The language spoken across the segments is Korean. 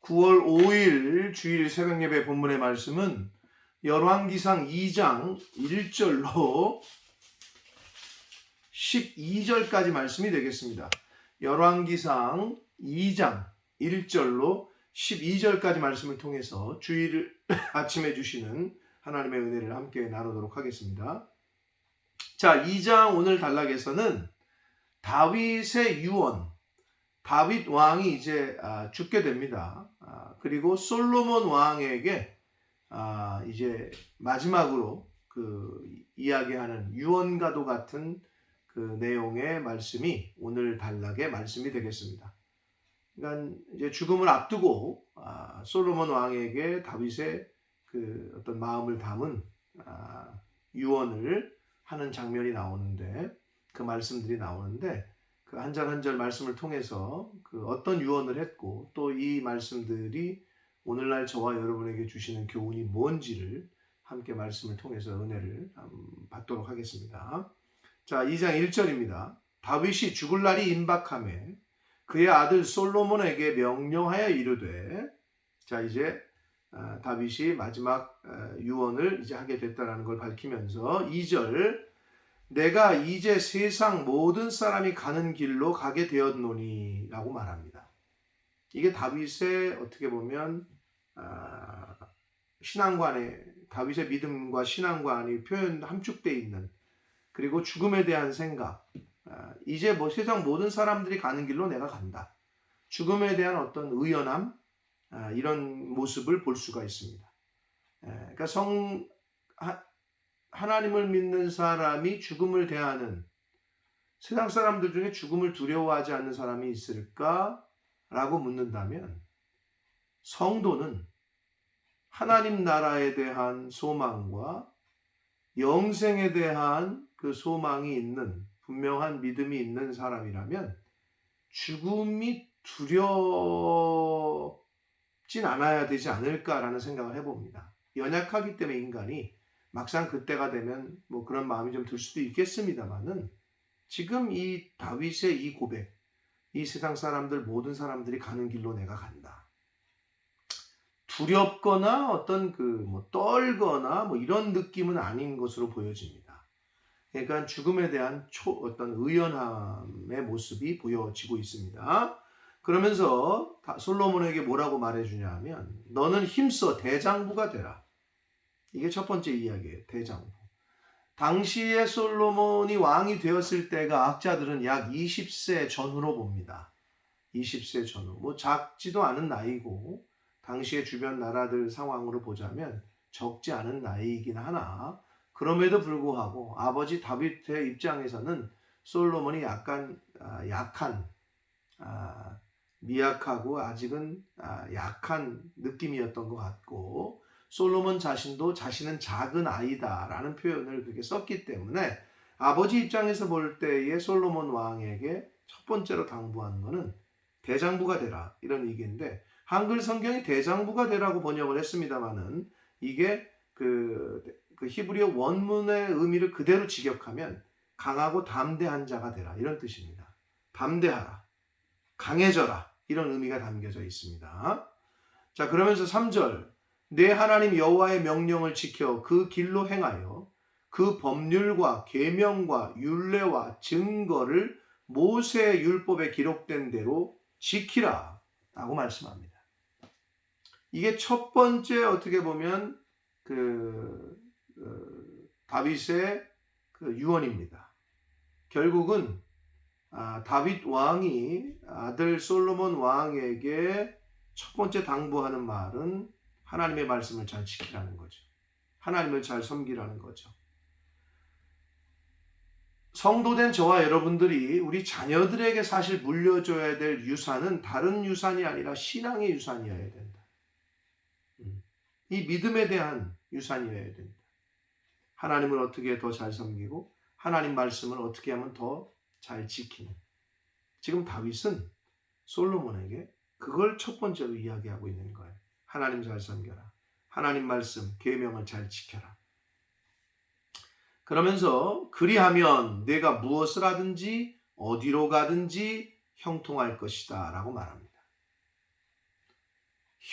9월 5일 주일 새벽예배 본문의 말씀은 열왕기상 2장 1절로 12절까지 말씀이 되겠습니다. 열왕기상 2장 1절로 12절까지 말씀을 통해서 주일 아침에 주시는 하나님의 은혜를 함께 나누도록 하겠습니다. 자, 2장 오늘 단락에서는 다윗의 유언, 다윗 왕이 이제 죽게 됩니다. 그리고 솔로몬 왕에게 이제 마지막으로 그 이야기하는 유언과도 같은 그 내용의 말씀이 오늘 단락의 말씀이 되겠습니다. 그러니까 이제 죽음을 앞두고 솔로몬 왕에게 다윗의 그 어떤 마음을 담은 유언을 하는 장면이 나오는데, 그 말씀들이 나오는데, 그 한 절 한 절 말씀을 통해서 그 어떤 유언을 했고 또 이 말씀들이 오늘날 저와 여러분에게 주시는 교훈이 뭔지를 함께 말씀을 통해서 은혜를 받도록 하겠습니다. 자, 2장 1절입니다. 다윗이 죽을 날이 임박하매 그의 아들 솔로몬에게 명령하여 이르되, 자, 이제 다윗이 마지막 유언을 이제 하게 됐다는 걸 밝히면서 2절, 내가 이제 세상 모든 사람이 가는 길로 가게 되었노니 라고 말합니다. 이게 다윗의 어떻게 보면 신앙관에, 다윗의 믿음과 신앙관이 표현 함축되어 있는, 그리고 죽음에 대한 생각, 이제 뭐 세상 모든 사람들이 가는 길로 내가 간다, 죽음에 대한 어떤 의연함, 이런 모습을 볼 수가 있습니다. 그러니까 하나님을 믿는 사람이 죽음을 대하는, 세상 사람들 중에 죽음을 두려워하지 않는 사람이 있을까? 라고 묻는다면, 성도는 하나님 나라에 대한 소망과 영생에 대한 그 소망이 있는, 분명한 믿음이 있는 사람이라면 죽음이 두렵진 않아야 되지 않을까라는 생각을 해봅니다. 연약하기 때문에 인간이 막상 그때가 되면 뭐 그런 마음이 좀 들 수도 있겠습니다만은, 지금 이 다윗의 이 고백, 이 세상 사람들 모든 사람들이 가는 길로 내가 간다, 두렵거나 어떤 그 뭐 떨거나 뭐 이런 느낌은 아닌 것으로 보여집니다. 그러니까 죽음에 대한 어떤 의연함의 모습이 보여지고 있습니다. 그러면서 솔로몬에게 뭐라고 말해주냐 하면, 너는 힘써 대장부가 되라. 이게 첫 번째 이야기예요. 대장부. 당시에 솔로몬이 왕이 되었을 때가 학자들은 약 20세 전후로 봅니다. 20세 전후. 뭐 작지도 않은 나이고, 당시의 주변 나라들 상황으로 보자면 적지 않은 나이이긴 하나, 그럼에도 불구하고 아버지 다윗의 입장에서는 솔로몬이 약간 약한, 미약하고 아직은 약한 느낌이었던 것 같고, 솔로몬 자신도 자신은 작은 아이다라는 표현을 그렇게 썼기 때문에 아버지 입장에서 볼 때의 솔로몬 왕에게 첫 번째로 당부하는 것은 대장부가 되라, 이런 얘기인데, 한글 성경이 대장부가 되라고 번역을 했습니다만은 이게 그 히브리어 원문의 의미를 그대로 직역하면 강하고 담대한 자가 되라, 이런 뜻입니다. 담대하라, 강해져라, 이런 의미가 담겨져 있습니다. 자, 그러면서 3절, 내 하나님 여호와의 명령을 지켜 그 길로 행하여 그 법률과 계명과 율례와 증거를 모세의 율법에 기록된 대로 지키라 라고 말씀합니다. 이게 첫 번째 어떻게 보면 다윗의 그 유언입니다. 결국은 다윗 왕이 아들 솔로몬 왕에게 첫 번째 당부하는 말은 하나님의 말씀을 잘 지키라는 거죠. 하나님을 잘 섬기라는 거죠. 성도된 저와 여러분들이 우리 자녀들에게 사실 물려줘야 될 유산은 다른 유산이 아니라 신앙의 유산이어야 된다. 이 믿음에 대한 유산이어야 된다. 하나님을 어떻게 더 잘 섬기고 하나님 말씀을 어떻게 하면 더 잘 지키는. 지금 다윗은 솔로몬에게 그걸 첫 번째로 이야기하고 있는 거예요. 하나님 잘 섬겨라. 하나님 말씀, 계명을 잘 지켜라. 그러면서 그리하면 내가 무엇을 하든지 어디로 가든지 형통할 것이다 라고 말합니다.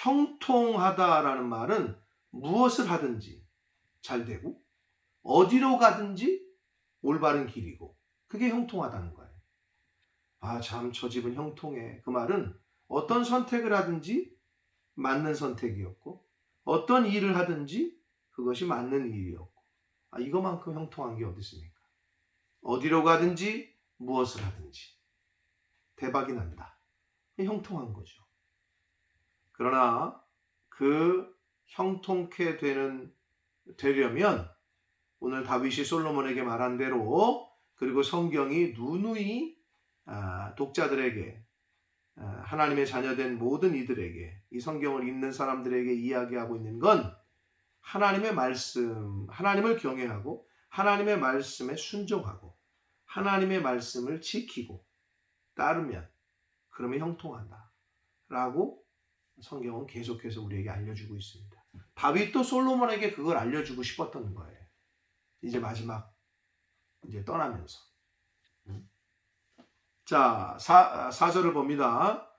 형통하다라는 말은 무엇을 하든지 잘 되고 어디로 가든지 올바른 길이고 그게 형통하다는 거예요. 아, 참 저 집은 형통해. 그 말은 어떤 선택을 하든지 맞는 선택이었고 어떤 일을 하든지 그것이 맞는 일이었고 아, 이거만큼 형통한 게 어디 있습니까? 어디로 가든지 무엇을 하든지 대박이 난다. 형통한 거죠. 그러나 그 형통케 되려면 오늘 다윗이 솔로몬에게 말한 대로 그리고 성경이 누누이 독자들에게 하나님의 자녀된 모든 이들에게 이 성경을 읽는 사람들에게 이야기하고 있는 건 하나님의 말씀, 하나님을 경외하고 하나님의 말씀에 순종하고 하나님의 말씀을 지키고 따르면 그러면 형통한다 라고 성경은 계속해서 우리에게 알려주고 있습니다. 다윗도 솔로몬에게 그걸 알려주고 싶었던 거예요. 이제 마지막 이제 떠나면서. 자, 4절을 봅니다.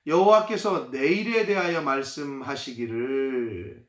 여호와께서 내 일에 대하여 말씀하시기를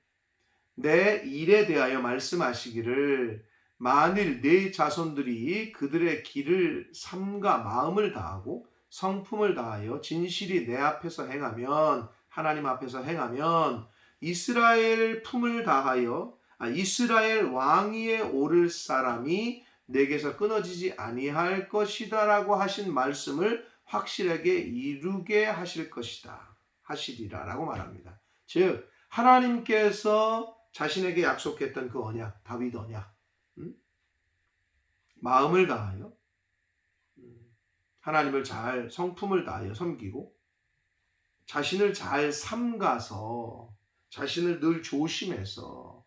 내 일에 대하여 말씀하시기를 만일 네 자손들이 그들의 길을 삼가 마음을 다하고 성품을 다하여 진실이 내 앞에서 행하면 하나님 앞에서 행하면 이스라엘 품을 다하여 이스라엘 왕위에 오를 사람이 내게서 끊어지지 아니할 것이다라고 하신 말씀을 확실하게 이루게 하실 것이다 하시리라라고 말합니다. 즉 하나님께서 자신에게 약속했던 그 언약, 다윗 언약, 마음을 다하여 하나님을 잘 성품을 다하여 섬기고 자신을 잘 삼가서 자신을 늘 조심해서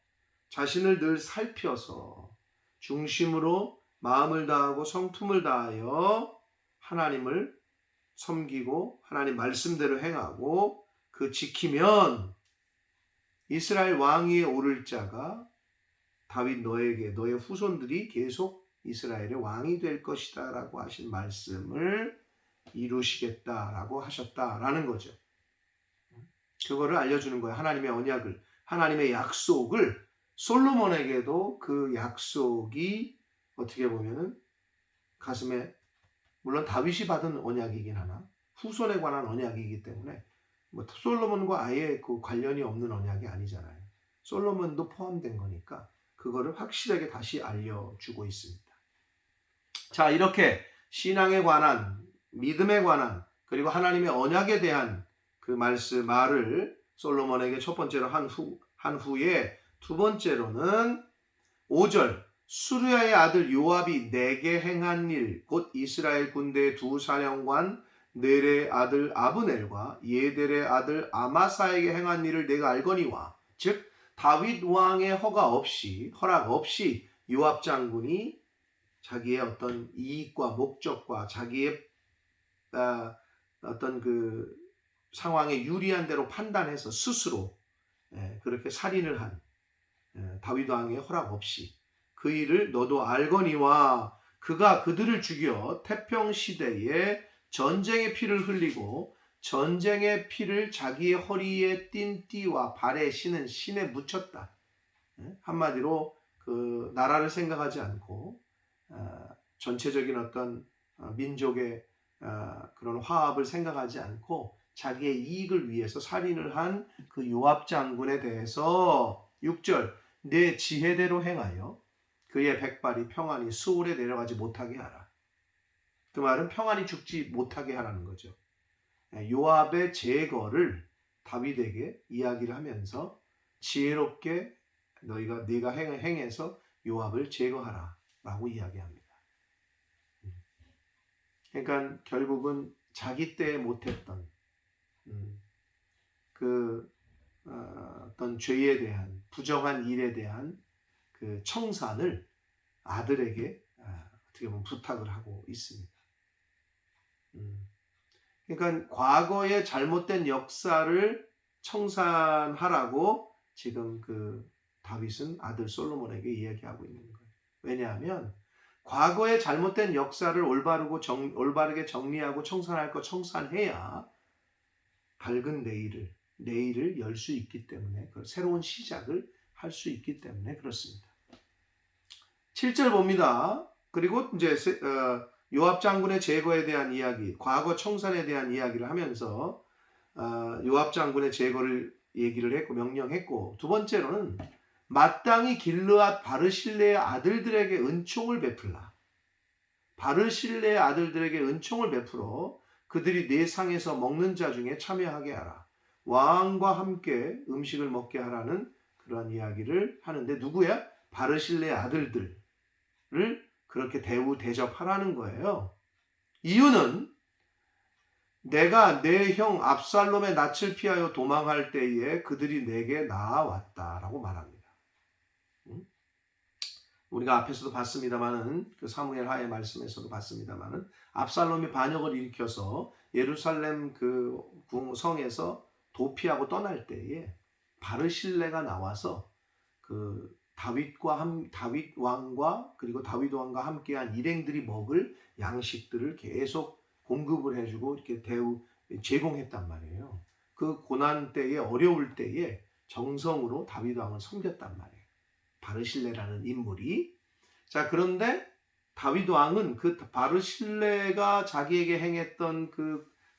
자신을 늘 살펴서 중심으로 마음을 다하고 성품을 다하여 하나님을 섬기고 하나님 말씀대로 행하고 그 지키면 이스라엘 왕위에 오를 자가 다윗 너에게 너의 후손들이 계속 이스라엘의 왕이 될 것이다 라고 하신 말씀을 이루시겠다라고 하셨다라는 거죠. 그거를 알려주는 거예요. 하나님의 언약을, 하나님의 약속을 솔로몬에게도 그 약속이 어떻게 보면은 가슴에 물론 다윗이 받은 언약이긴 하나 후손에 관한 언약이기 때문에 뭐 솔로몬과 아예 그 관련이 없는 언약이 아니잖아요. 솔로몬도 포함된 거니까 그거를 확실하게 다시 알려주고 있습니다. 자, 이렇게 신앙에 관한 믿음에 관한 그리고 하나님의 언약에 대한 그 말을 솔로몬에게 첫 번째로 한 후에 두 번째로는 5절 수르야의 아들 요압이 내게 행한 일 곧 이스라엘 군대의 두 사령관 넬의 아들 아브넬과 예델의 아들 아마사에게 행한 일을 내가 알거니와 즉 다윗 왕의 허락 없이 요압 장군이 자기의 어떤 이익과 목적과 자기의 어떤 그 상황에 유리한 대로 판단해서 스스로 그렇게 살인을 한 다윗 왕의 허락 없이 그 일을 너도 알거니와 그가 그들을 죽여 태평 시대에 전쟁의 피를 흘리고 전쟁의 피를 자기의 허리에 띤 띠와 발에 신은 신에 묻혔다. 한마디로 그 나라를 생각하지 않고 전체적인 어떤 민족의 그런 화합을 생각하지 않고 자기의 이익을 위해서 살인을 한 그 요압 장군에 대해서 6절 내 지혜대로 행하여 그의 백발이 평안히 수월에 내려가지 못하게 하라. 그 말은 평안히 죽지 못하게 하라는 거죠. 요압의 제거를 다윗에게 이야기를 하면서 지혜롭게 네가 행해서 요압을 제거하라 라고 이야기합니다. 그러니까 결국은 자기 때에 못했던 어떤 죄에 대한 부정한 일에 대한 그 청산을 아들에게 어떻게 보면 부탁을 하고 있습니다. 그러니까 과거의 잘못된 역사를 청산하라고 지금 그 다윗은 아들 솔로몬에게 이야기하고 있는 거예요. 왜냐하면 과거의 잘못된 역사를 올바르게 정리하고 청산할 거 청산해야 밝은 내일을 내일을 열 수 있기 때문에, 새로운 시작을 할 수 있기 때문에 그렇습니다. 7절 봅니다. 그리고 이제 요압 장군의 제거에 대한 이야기, 과거 청산에 대한 이야기를 하면서 요압 장군의 제거를 얘기를 했고 명령했고, 두 번째로는 마땅히 길르앗 바르실레의 아들들에게 은총을 베풀라. 바르실레의 아들들에게 은총을 베풀어 그들이 내 상에서 먹는 자 중에 참여하게 하라. 왕과 함께 음식을 먹게 하라는 그런 이야기를 하는데, 누구야? 바르실레의 아들들을 그렇게 대접하라는 거예요. 이유는 내가 내 형 압살롬의 낯을 피하여 도망할 때에 그들이 내게 나아왔다라고 말합니다. 우리가 앞에서도 봤습니다마는, 그 사무엘 하의 말씀에서도 봤습니다마는, 압살롬이 반역을 일으켜서 예루살렘 그 성에서 도피하고 떠날 때에 바르실레가 나와서 그 다윗 왕과 그리고 다윗 왕과 함께한 일행들이 먹을 양식들을 계속 공급을 해주고 이렇게 제공했단 말이에요. 그 고난 때에, 어려울 때에 정성으로 다윗 왕을 섬겼단 말이에요. 바르실레라는 인물이. 자, 그런데 다윗 왕은 그 바르실레가 자기에게 행했던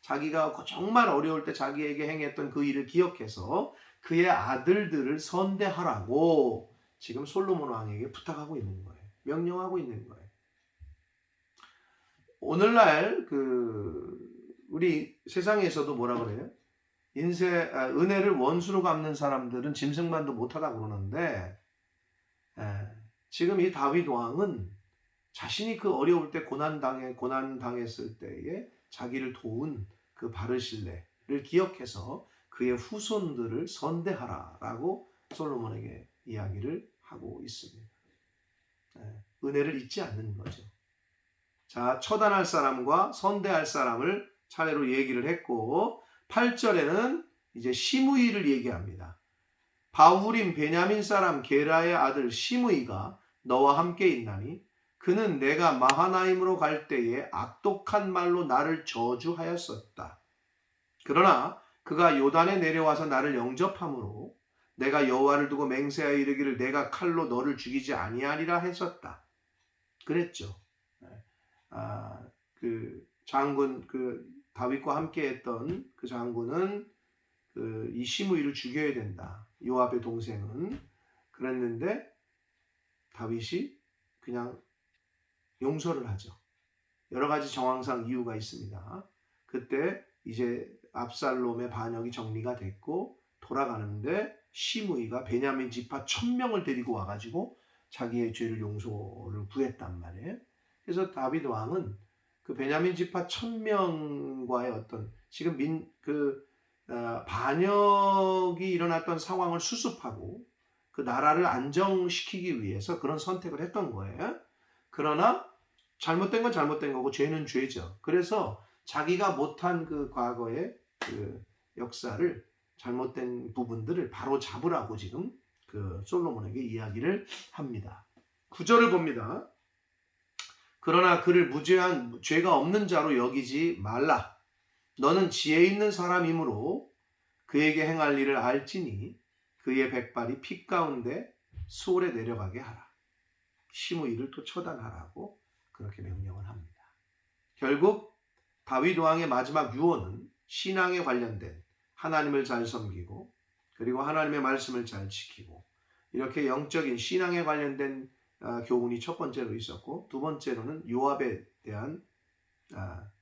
자기가 정말 어려울 때 자기에게 행했던 그 일을 기억해서 그의 아들들을 선대하라고 지금 솔로몬 왕에게 부탁하고 있는 거예요. 명령하고 있는 거예요. 오늘날 우리 세상에서도 뭐라 그래요? 은혜를 원수로 갚는 사람들은 짐승만도 못하다 그러는데, 지금 이 다윗 왕은 자신이 그 어려울 때 고난 당했을 때에 자기를 도운 그 바르실레를 기억해서 그의 후손들을 선대하라라고 솔로몬에게 이야기를 하고 있습니다. 은혜를 잊지 않는 거죠. 자, 처단할 사람과 선대할 사람을 차례로 얘기를 했고, 8절에는 이제 시므이를 얘기합니다. 바후림 베냐민 사람 게라의 아들 시므이가 너와 함께 있나니 그는 내가 마하나임으로 갈 때에 악독한 말로 나를 저주하였었다. 그러나 그가 요단에 내려와서 나를 영접함으로 내가 여호와를 두고 맹세하여 이르기를 내가 칼로 너를 죽이지 아니하리라 했었다. 그랬죠. 그 장군, 다윗과 함께했던 그 장군은 이 시므이를 죽여야 된다. 요압의 동생은 그랬는데 다윗이 그냥 용서를 하죠. 여러 가지 정황상 이유가 있습니다. 그때 이제 압살롬의 반역이 정리가 됐고 돌아가는데 시므이가 베냐민 지파 1000명을 데리고 와가지고 자기의 죄를 용서를 구했단 말이에요. 그래서 다윗 왕은 그 베냐민 지파 1000명과의 어떤 지금 반역이 일어났던 상황을 수습하고 그 나라를 안정시키기 위해서 그런 선택을 했던 거예요. 그러나 잘못된 건 잘못된 거고 죄는 죄죠. 그래서 자기가 못한 그 과거의 그 역사를, 잘못된 부분들을 바로 잡으라고 지금 그 솔로몬에게 이야기를 합니다. 9절을 봅니다. 그러나 그를 무죄한 죄가 없는 자로 여기지 말라. 너는 지혜 있는 사람이므로 그에게 행할 일을 알지니 그의 백발이 피 가운데 수월에 내려가게 하라. 시므이를 또 처단하라고 그렇게 명령을 합니다. 결국 다윗 왕의 마지막 유언은 신앙에 관련된, 하나님을 잘 섬기고 그리고 하나님의 말씀을 잘 지키고, 이렇게 영적인 신앙에 관련된 교훈이 첫 번째로 있었고, 두 번째로는 요압에 대한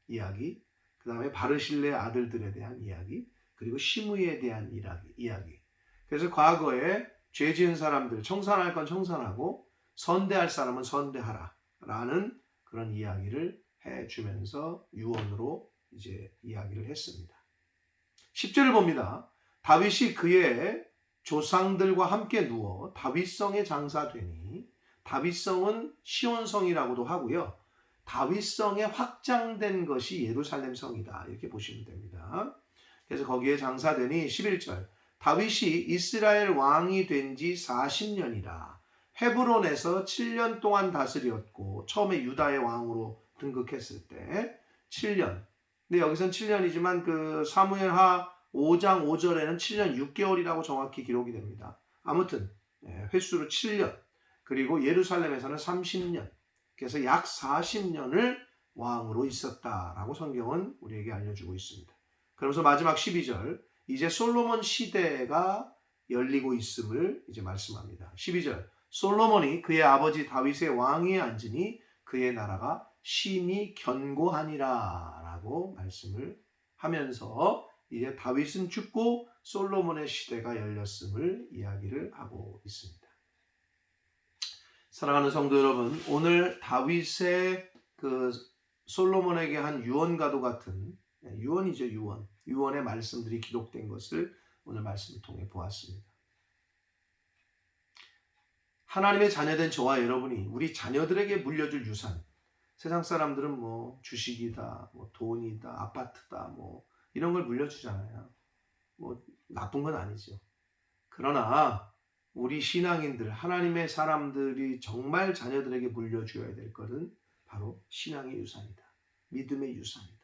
이야기, 그 다음에 바르실레 아들들에 대한 이야기, 그리고 시므이에 대한 이야기. 그래서 과거에 죄 지은 사람들 청산할 건 청산하고 선대할 사람은 선대하라 라는 그런 이야기를 해주면서 유언으로 이제 이야기를 했습니다. 10절을 봅니다. 다윗이 그의 조상들과 함께 누워 다윗성에 장사되니, 다윗성은 시온성이라고도 하고요. 다윗성에 확장된 것이 예루살렘 성이다. 이렇게 보시면 됩니다. 그래서 거기에 장사되니 11절. 다윗이 이스라엘 왕이 된 지 40년이라 헤브론에서 7년 동안 다스렸고, 처음에 유다의 왕으로 등극했을 때 7년. 근데 여기선 7년이지만 그 사무엘하 5장 5절에는 7년 6개월이라고 정확히 기록이 됩니다. 아무튼 횟수로 7년, 그리고 예루살렘에서는 30년, 그래서 약 40년을 왕으로 있었다라고 성경은 우리에게 알려주고 있습니다. 그러면서 마지막 12절, 이제 솔로몬 시대가 열리고 있음을 이제 말씀합니다. 12절, 솔로몬이 그의 아버지 다윗의 왕위에 앉으니 그의 나라가 심히 견고하니라 라고 말씀을 하면서 이제 다윗은 죽고 솔로몬의 시대가 열렸음을 이야기를 하고 있습니다. 사랑하는 성도 여러분, 오늘 다윗의 그 솔로몬에게 한 유언과도 같은, 유언이죠, 유언의 말씀들이 기록된 것을 오늘 말씀을 통해 보았습니다. 하나님의 자녀된 저와 여러분이 우리 자녀들에게 물려줄 유산, 세상 사람들은 뭐 주식이다, 뭐 돈이다, 아파트다, 뭐 이런 걸 물려주잖아요. 뭐 나쁜 건 아니죠. 그러나 우리 신앙인들, 하나님의 사람들이 정말 자녀들에게 물려줘야 될 것은 바로 신앙의 유산이다. 믿음의 유산이다.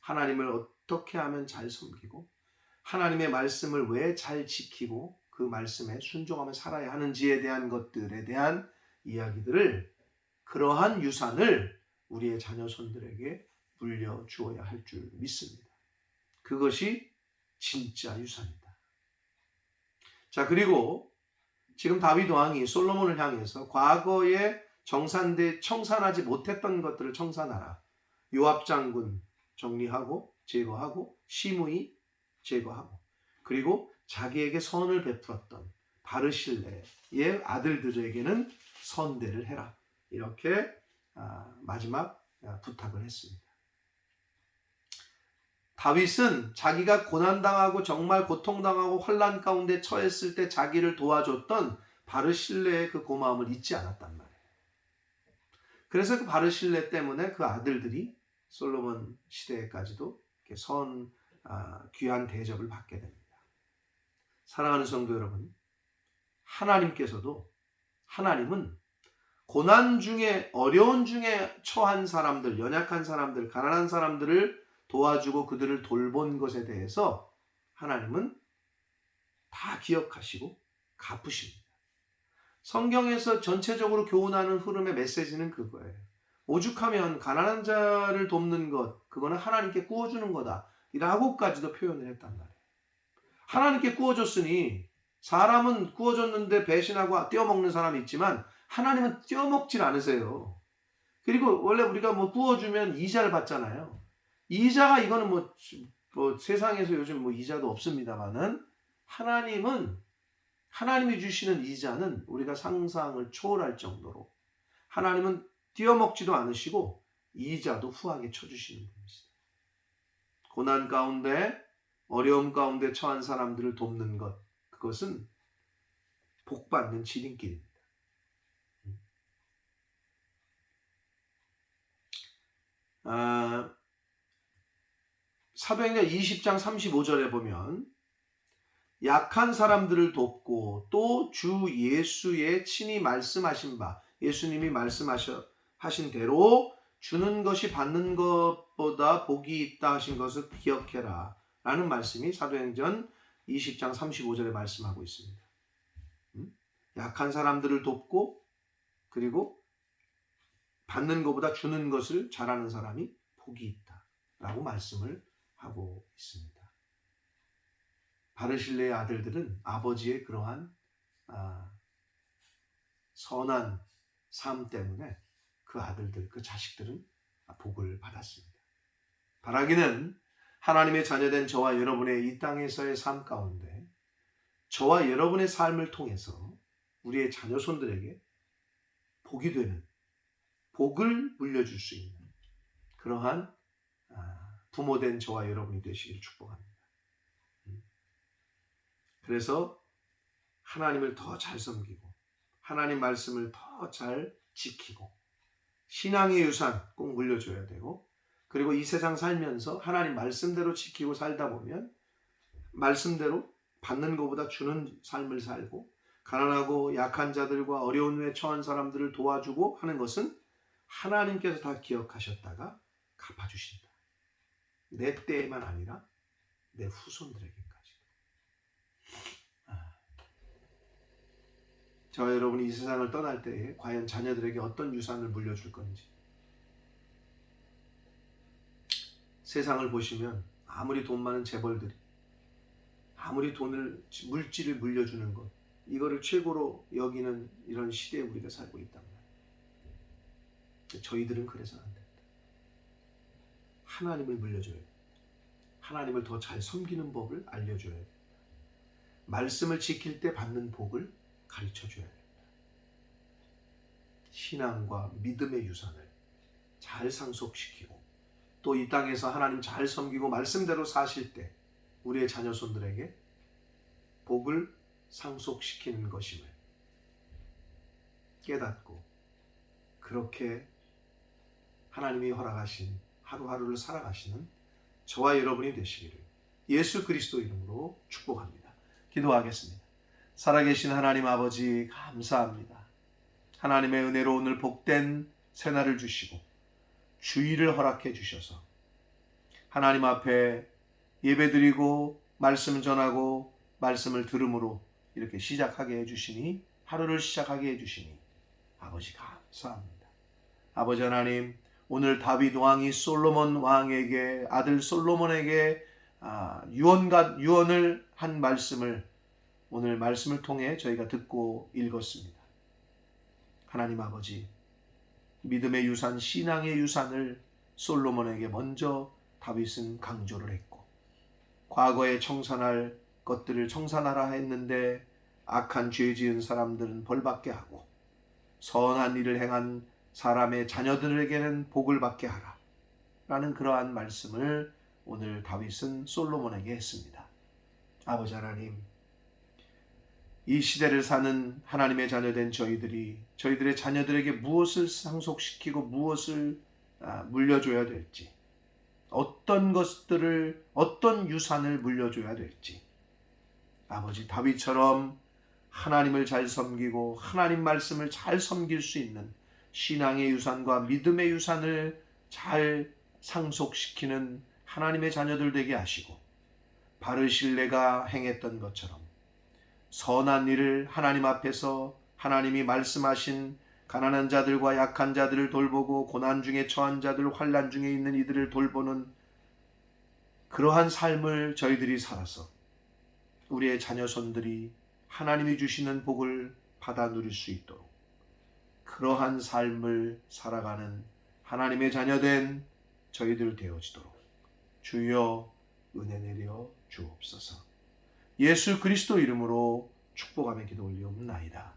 하나님을 어떻게 하면 잘 섬기고 하나님의 말씀을 왜 잘 지키고 그 말씀에 순종하며 살아야 하는지에 대한 것들에 대한 이야기들을, 그러한 유산을 우리의 자녀손들에게 물려주어야 할 줄 믿습니다. 그것이 진짜 유산이다. 자, 그리고 지금 다윗 왕이 솔로몬을 향해서 과거에 청산하지 못했던 것들을 청산하라. 요압 장군 정리하고 제거하고 시므이 제거하고, 그리고 자기에게 선을 베풀었던 바르실레의 아들들에게는 선대를 해라. 이렇게 마지막 부탁을 했습니다. 다윗은 자기가 고난당하고 정말 고통당하고 환난 가운데 처했을 때 자기를 도와줬던 바르실레의 그 고마움을 잊지 않았단 말이에요. 그래서 그 바르실레 때문에 그 아들들이 솔로몬 시대까지도 이렇게 귀한 대접을 받게 됩니다. 사랑하는 성도 여러분, 하나님은 고난 중에, 어려운 중에 처한 사람들, 연약한 사람들, 가난한 사람들을 도와주고 그들을 돌본 것에 대해서 하나님은 다 기억하시고 갚으십니다. 성경에서 전체적으로 교훈하는 흐름의 메시지는 그거예요. 오죽하면 가난한 자를 돕는 것, 그거는 하나님께 구워주는 거다 라고까지도 표현을 했단 말이에요. 하나님께 구워줬으니, 사람은 구워줬는데 배신하고 떼어먹는 사람이 있지만 하나님은 떼어먹질 않으세요. 그리고 원래 우리가 뭐 구워주면 이자를 받잖아요. 이자가, 이거는 뭐 세상에서 요즘 뭐 이자도 없습니다만은, 하나님이 주시는 이자는 우리가 상상을 초월할 정도로 하나님은 띄어먹지도 않으시고 이자도 후하게 쳐주시는 분이시다. 고난 가운데, 어려움 가운데 처한 사람들을 돕는 것, 그것은 복받는 지름길입니다. 사도행전 20장 35절에 보면 약한 사람들을 돕고 또 주 예수의 친히 말씀하신 바, 예수님이 말씀하신 대로 주는 것이 받는 것보다 복이 있다 하신 것을 기억해라 라는 말씀이 사도행전 20장 35절에 말씀하고 있습니다. 약한 사람들을 돕고, 그리고 받는 것보다 주는 것을 잘하는 사람이 복이 있다 라고 말씀을 하고 있습니다. 바르실레의 아들들은 아버지의 그러한 선한 삶 때문에 그 아들들, 그 자식들은 복을 받았습니다. 바라기는 하나님의 자녀된 저와 여러분의 이 땅에서의 삶 가운데 저와 여러분의 삶을 통해서 우리의 자녀손들에게 복이 되는, 복을 물려줄 수 있는 그러한 부모된 저와 여러분이 되시기를 축복합니다. 그래서 하나님을 더 잘 섬기고 하나님 말씀을 더 잘 지키고 신앙의 유산 꼭 물려줘야 되고, 그리고 이 세상 살면서 하나님 말씀대로 지키고 살다 보면 말씀대로 받는 것보다 주는 삶을 살고, 가난하고 약한 자들과 어려운 후에 처한 사람들을 도와주고 하는 것은 하나님께서 다 기억하셨다가 갚아주신다. 내 때에만 아니라 내 후손들에게까지. 저와 여러분이 이 세상을 떠날 때에 과연 자녀들에게 어떤 유산을 물려줄 건지. 세상을 보시면 아무리 돈 많은 재벌들이 아무리 물질을 물려주는 것, 이거를 최고로 여기는 이런 시대에 우리가 살고 있단 말이에요. 저희들은 그래서는 안 된다. 하나님을 물려줘야 돼. 하나님을 더 잘 섬기는 법을 알려줘야 돼. 말씀을 지킬 때 받는 복을 가르쳐줘야 돼. 신앙과 믿음의 유산을 잘 상속시키고 또 이 땅에서 하나님 잘 섬기고 말씀대로 사실 때 우리의 자녀손들에게 복을 상속시키는 것임을 깨닫고 그렇게 하나님이 허락하신 하루하루를 살아가시는 저와 여러분이 되시기를 예수 그리스도 이름으로 축복합니다. 기도하겠습니다. 살아계신 하나님 아버지 감사합니다. 하나님의 은혜로 오늘 복된 새날을 주시고 주의를 허락해 주셔서 하나님 앞에 예배드리고 말씀 전하고 말씀을 들음으로 이렇게 시작하게 해주시니 하루를 시작하게 해주시니 아버지 감사합니다. 아버지 하나님 오늘 다윗 왕이 솔로몬 왕에게 아들 솔로몬에게 유언을 한 말씀을 오늘 말씀을 통해 저희가 듣고 읽었습니다. 하나님 아버지 믿음의 유산, 신앙의 유산을 솔로몬에게 먼저 다윗은 강조를 했고 과거에 청산할 것들을 청산하라 했는데 악한 죄 지은 사람들은 벌받게 하고 선한 일을 행한 사람의 자녀들에게는 복을 받게 하라 라는 그러한 말씀을 오늘 다윗은 솔로몬에게 했습니다. 아버지 하나님 이 시대를 사는 하나님의 자녀된 저희들의 자녀들에게 무엇을 상속시키고 무엇을 물려줘야 될지 어떤 것들을 어떤 유산을 물려줘야 될지 아버지 다윗처럼 하나님을 잘 섬기고 하나님 말씀을 잘 섬길 수 있는 신앙의 유산과 믿음의 유산을 잘 상속시키는 하나님의 자녀들 되게 하시고 바르실레가 행했던 것처럼 선한 일을 하나님 앞에서 하나님이 말씀하신 가난한 자들과 약한 자들을 돌보고 고난 중에 처한 자들, 환난 중에 있는 이들을 돌보는 그러한 삶을 저희들이 살아서 우리의 자녀손들이 하나님이 주시는 복을 받아 누릴 수 있도록 그러한 삶을 살아가는 하나님의 자녀된 저희들 되어지도록 주여 은혜 내려 주옵소서. 예수 그리스도 이름으로 축복하며 기도 올리옵나이다.